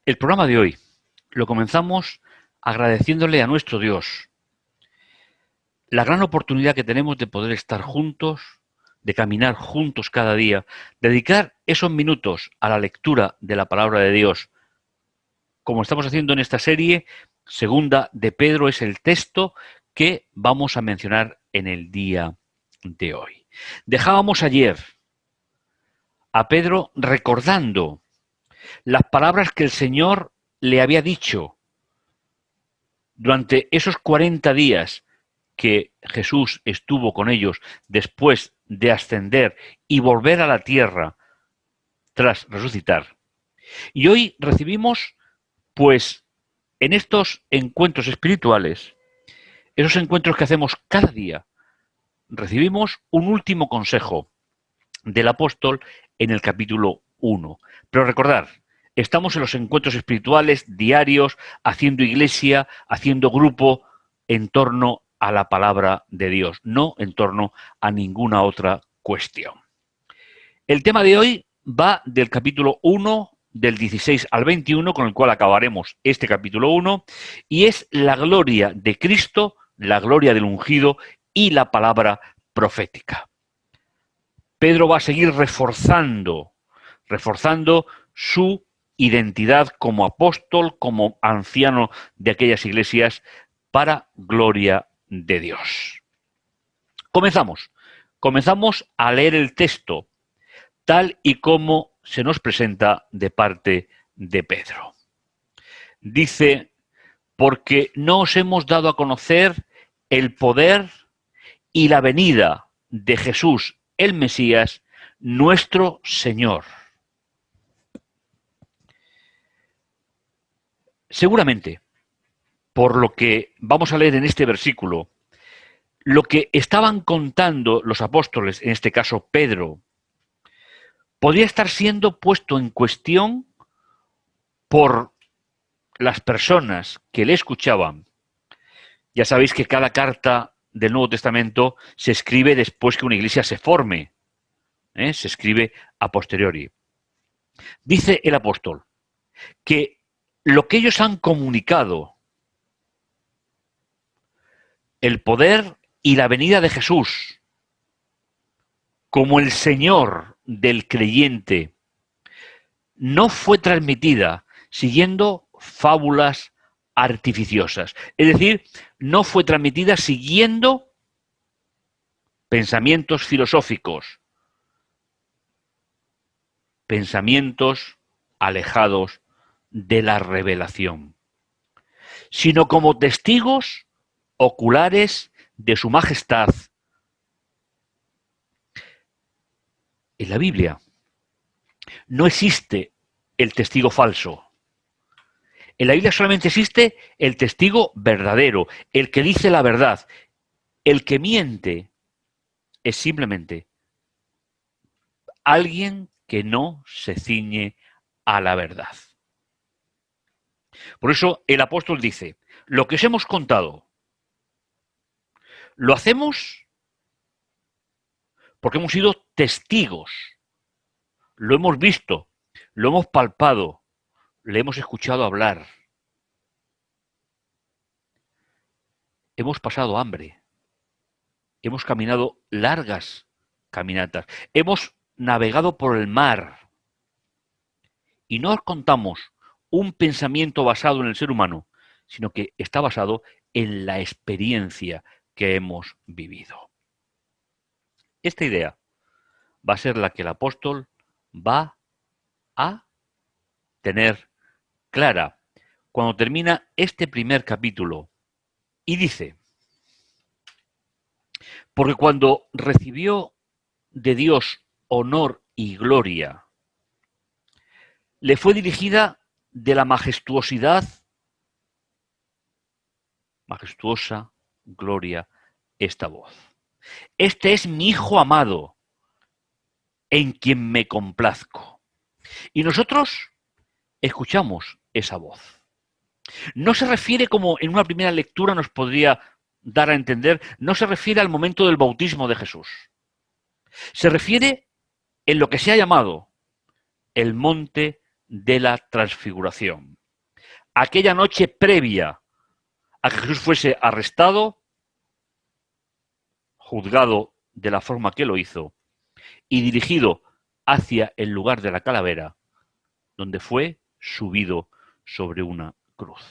El programa de hoy lo comenzamos agradeciéndole a nuestro Dios la gran oportunidad que tenemos de poder estar juntos, de caminar juntos cada día, dedicar esos minutos a la lectura de la palabra de Dios, como estamos haciendo en esta serie. Segunda de Pedro es el texto que vamos a mencionar en el día de hoy. Dejábamos ayer a Pedro recordando las palabras que el Señor le había dicho durante esos 40 días que Jesús estuvo con ellos después de ascender y volver a la tierra tras resucitar. Y hoy recibimos, pues, en estos encuentros espirituales, esos encuentros que hacemos cada día, recibimos un último consejo del apóstol en el capítulo 1. Pero recordad, estamos en los encuentros espirituales diarios, haciendo iglesia, haciendo grupo en torno a la palabra de Dios, no en torno a ninguna otra cuestión. El tema de hoy va del capítulo 1, del 16 al 21, con el cual acabaremos este capítulo 1, y es la gloria de Cristo, la gloria del ungido y la palabra profética. Pedro va a seguir reforzando su identidad como apóstol, como anciano de aquellas iglesias, para gloria de Dios. Comenzamos a leer el texto tal y como se nos presenta de parte de Pedro. Dice: porque no os hemos dado a conocer el poder y la venida de Jesús el Mesías, nuestro Señor. Seguramente, por lo que vamos a leer en este versículo, lo que estaban contando los apóstoles, en este caso Pedro, podría estar siendo puesto en cuestión por las personas que le escuchaban. Ya sabéis que cada carta del Nuevo Testamento se escribe después que una iglesia se forme, se escribe a posteriori. Dice el apóstol que lo que ellos han comunicado, el poder y la venida de Jesús como el Señor del creyente, no fue transmitida siguiendo fábulas artificiosas. Es decir, no fue transmitida siguiendo pensamientos filosóficos, pensamientos alejados de la revelación, sino como testigos oculares de su majestad. En la Biblia no existe el testigo falso. En la Biblia solamente existe el testigo verdadero, el que dice la verdad. El que miente es simplemente alguien que no se ciñe a la verdad. Por eso el apóstol dice: lo que os hemos contado, lo hacemos porque hemos sido testigos, lo hemos visto, lo hemos palpado, le hemos escuchado hablar. Hemos pasado hambre, hemos caminado largas caminatas, hemos navegado por el mar, y no os contamos un pensamiento basado en el ser humano, sino que está basado en la experiencia que hemos vivido. Esta idea va a ser la que el apóstol va a tener clara cuando termina este primer capítulo y dice: porque cuando recibió de Dios honor y gloria, le fue dirigida de la majestuosa gloria esta voz: este es mi Hijo amado, en quien me complazco. Y nosotros escuchamos esa voz. No se refiere, como en una primera lectura nos podría dar a entender, no se refiere al momento del bautismo de Jesús. Se refiere en lo que se ha llamado el monte de la transfiguración. aquella noche previa a que Jesús fuese arrestado, juzgado de la forma que lo hizo y dirigido hacia el lugar de la calavera, donde fue subido sobre una cruz.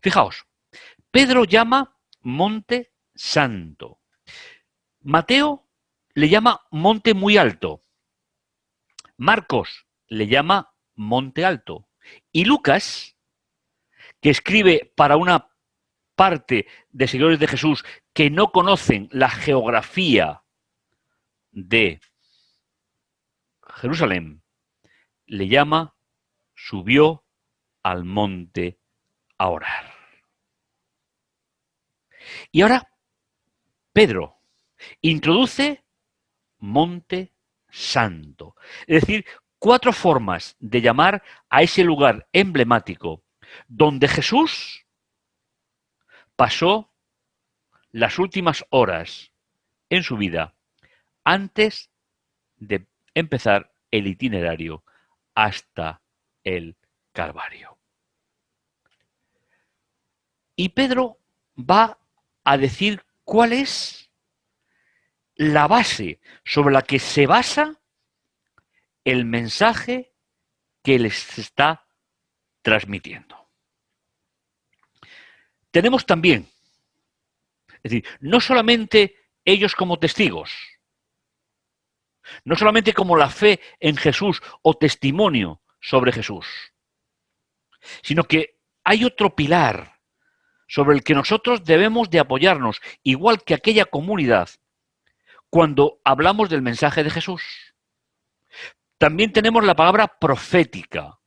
Fijaos, Pedro llama Monte Santo. Mateo le llama Monte muy alto. Marcos le llama Monte Alto. Y Lucas, que escribe para una parte de seguidores de Jesús que no conocen la geografía de Jerusalén, le llama subió al monte a orar. Y ahora Pedro introduce Monte Santo. Es decir, 4 formas de llamar a ese lugar emblemático donde Jesús pasó las últimas horas en su vida antes de empezar el itinerario hasta el Calvario. Y Pedro va a decir cuál es la base sobre la que se basa el mensaje que les está transmitiendo. Tenemos también, es decir, no solamente ellos como testigos, no solamente como la fe en Jesús o testimonio sobre Jesús, sino que hay otro pilar sobre el que nosotros debemos de apoyarnos, igual que aquella comunidad, cuando hablamos del mensaje de Jesús. También tenemos la palabra profética,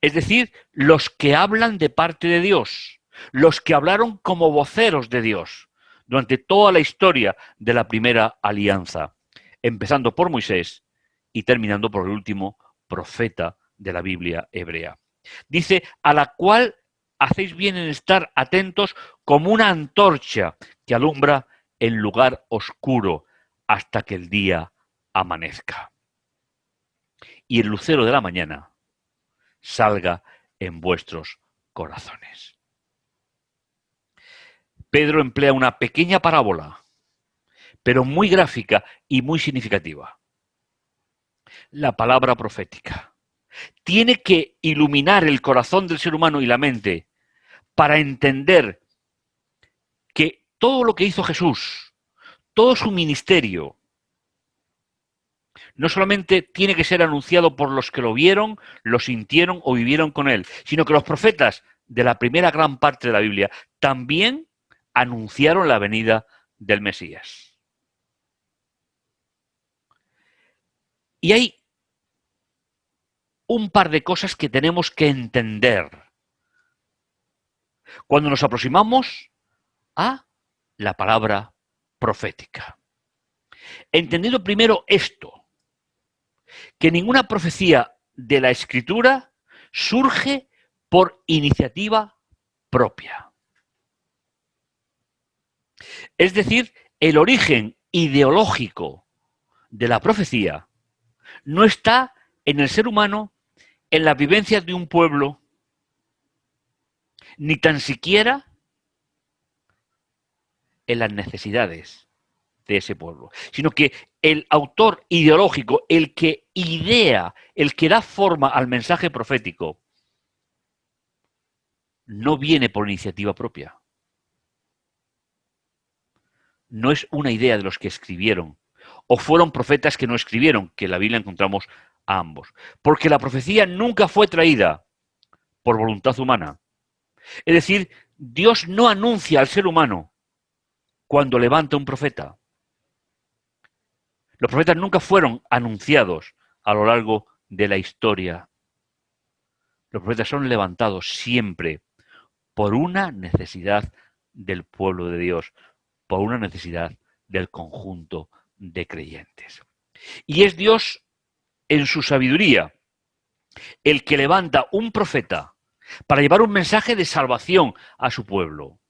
es decir, los que hablan de parte de Dios, los que hablaron como voceros de Dios durante toda la historia de la primera alianza, empezando por Moisés y terminando por el último profeta de la Biblia hebrea. Dice, a la cual hacéis bien en estar atentos como una antorcha que alumbra en lugar oscuro hasta que el día amanezca. Y el lucero de la mañana salga en vuestros corazones. Pedro emplea una pequeña parábola, pero muy gráfica y muy significativa. La palabra profética tiene que iluminar el corazón del ser humano y la mente para entender que todo lo que hizo Jesús, todo su ministerio, no solamente tiene que ser anunciado por los que lo vieron, lo sintieron o vivieron con él, sino que los profetas de la primera gran parte de la Biblia también anunciaron la venida del Mesías. Y hay un par de cosas que tenemos que entender cuando nos aproximamos a la palabra profética. Entendiendo primero esto, que ninguna profecía de la Escritura surge por iniciativa propia. Es decir, el origen ideológico de la profecía no está en el ser humano, en las vivencias de un pueblo, ni tan siquiera en las necesidades de ese pueblo, sino que el autor ideológico, el que idea, el que da forma al mensaje profético, no viene por iniciativa propia. No es una idea de los que escribieron, o fueron profetas que no escribieron, que en la Biblia encontramos a ambos. Porque la profecía nunca fue traída por voluntad humana. Es decir, Dios no anuncia al ser humano cuando levanta un profeta. Los profetas nunca fueron anunciados a lo largo de la historia. Los profetas son levantados siempre por una necesidad del pueblo de Dios, por una necesidad del conjunto de creyentes. Y es Dios, en su sabiduría, el que levanta un profeta para llevar un mensaje de salvación a su pueblo.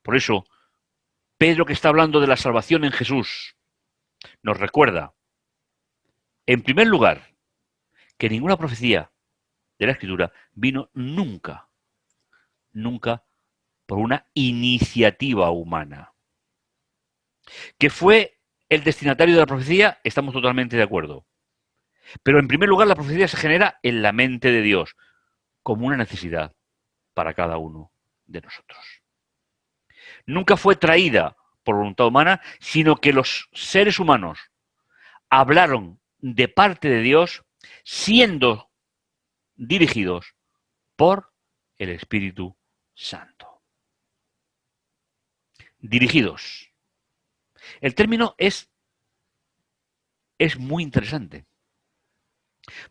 Por eso, Pedro, que está hablando de la salvación en Jesús, nos recuerda, en primer lugar, que ninguna profecía de la Escritura vino nunca, nunca por una iniciativa humana. ¿Que fue el destinatario de la profecía? Estamos totalmente de acuerdo. Pero en primer lugar, la profecía se genera en la mente de Dios, como una necesidad para cada uno de nosotros. Nunca fue traída por voluntad humana, sino que los seres humanos hablaron de parte de Dios siendo dirigidos por el Espíritu Santo. Dirigidos. El término es muy interesante.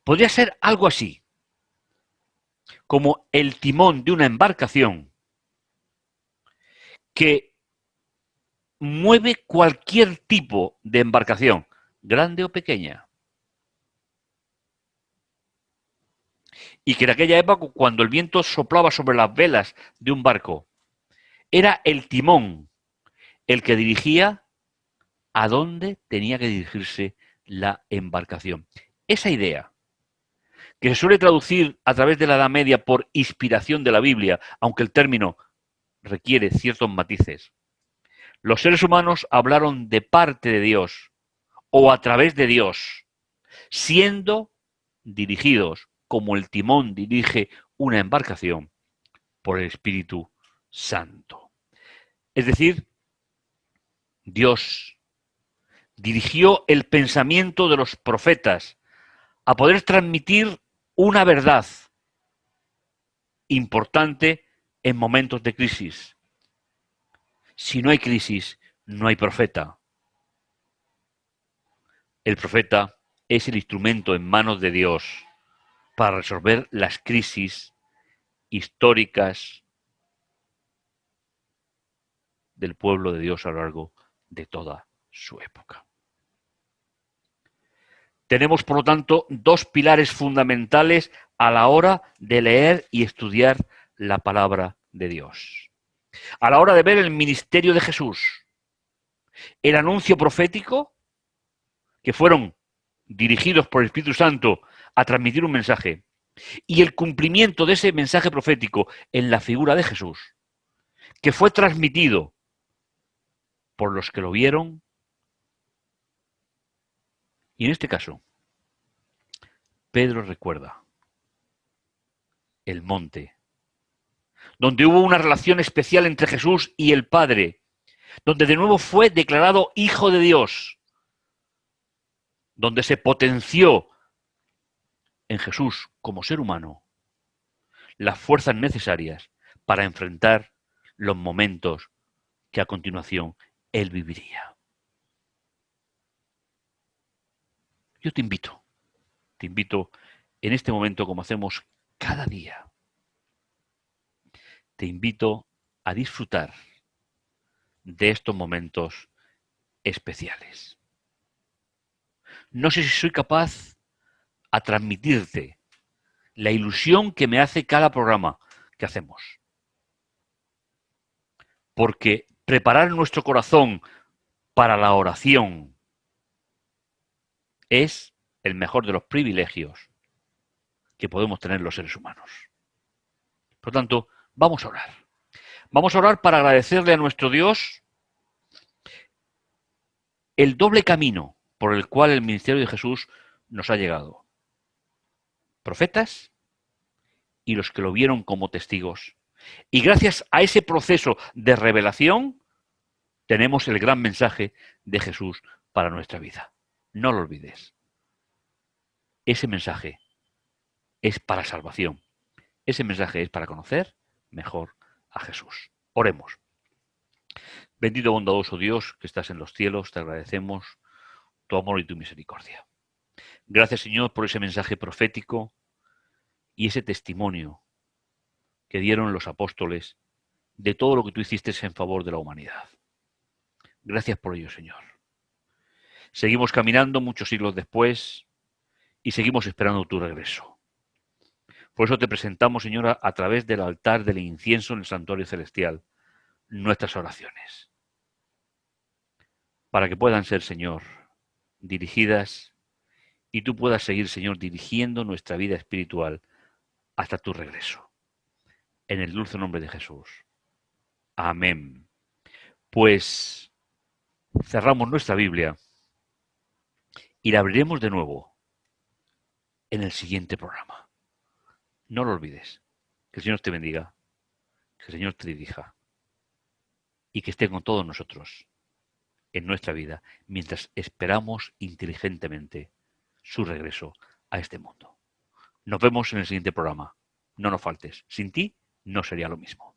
Podría ser algo así, como el timón de una embarcación que mueve cualquier tipo de embarcación, grande o pequeña. Y que en aquella época, cuando el viento soplaba sobre las velas de un barco, era el timón el que dirigía a dónde tenía que dirigirse la embarcación. Esa idea, que se suele traducir a través de la Edad Media por inspiración de la Biblia, aunque el término requiere ciertos matices. Los seres humanos hablaron de parte de Dios o a través de Dios, siendo dirigidos, como el timón dirige una embarcación, por el Espíritu Santo. Es decir, Dios dirigió el pensamiento de los profetas a poder transmitir una verdad importante en momentos de crisis. Si no hay crisis, no hay profeta. El profeta es el instrumento en manos de Dios para resolver las crisis históricas del pueblo de Dios a lo largo de toda su época. Tenemos, por lo tanto, dos pilares fundamentales a la hora de leer y estudiar la palabra de Dios. A la hora de ver el ministerio de Jesús, el anuncio profético, que fueron dirigidos por el Espíritu Santo a transmitir un mensaje, y el cumplimiento de ese mensaje profético en la figura de Jesús, que fue transmitido por los que lo vieron. Y en este caso, Pedro recuerda el monte, donde hubo una relación especial entre Jesús y el Padre, donde de nuevo fue declarado Hijo de Dios, donde se potenció en Jesús como ser humano las fuerzas necesarias para enfrentar los momentos que a continuación él viviría. Yo te invito en este momento, como hacemos cada día, te invito a disfrutar de estos momentos especiales. No sé si soy capaz a transmitirte la ilusión que me hace cada programa que hacemos. Porque preparar nuestro corazón para la oración es el mejor de los privilegios que podemos tener los seres humanos. Por lo tanto, vamos a orar. Vamos a orar para agradecerle a nuestro Dios el doble camino por el cual el ministerio de Jesús nos ha llegado. Profetas y los que lo vieron como testigos. Y gracias a ese proceso de revelación, tenemos el gran mensaje de Jesús para nuestra vida. No lo olvides. Ese mensaje es para salvación. Ese mensaje es para conocer mejor a Jesús. Oremos. Bendito bondadoso Dios que estás en los cielos, te agradecemos tu amor y tu misericordia. Gracias, Señor, por ese mensaje profético y ese testimonio que dieron los apóstoles de todo lo que tú hiciste en favor de la humanidad. Gracias por ello, Señor. Seguimos caminando muchos siglos después y seguimos esperando tu regreso. Por eso te presentamos, Señora, a través del altar del incienso en el santuario celestial, nuestras oraciones, para que puedan ser, Señor, dirigidas y tú puedas seguir, Señor, dirigiendo nuestra vida espiritual hasta tu regreso. En el dulce nombre de Jesús. Amén. Pues cerramos nuestra Biblia y la abriremos de nuevo en el siguiente programa. No lo olvides. Que el Señor te bendiga, que el Señor te dirija y que esté con todos nosotros en nuestra vida mientras esperamos inteligentemente su regreso a este mundo. Nos vemos en el siguiente programa. No nos faltes. Sin ti no sería lo mismo.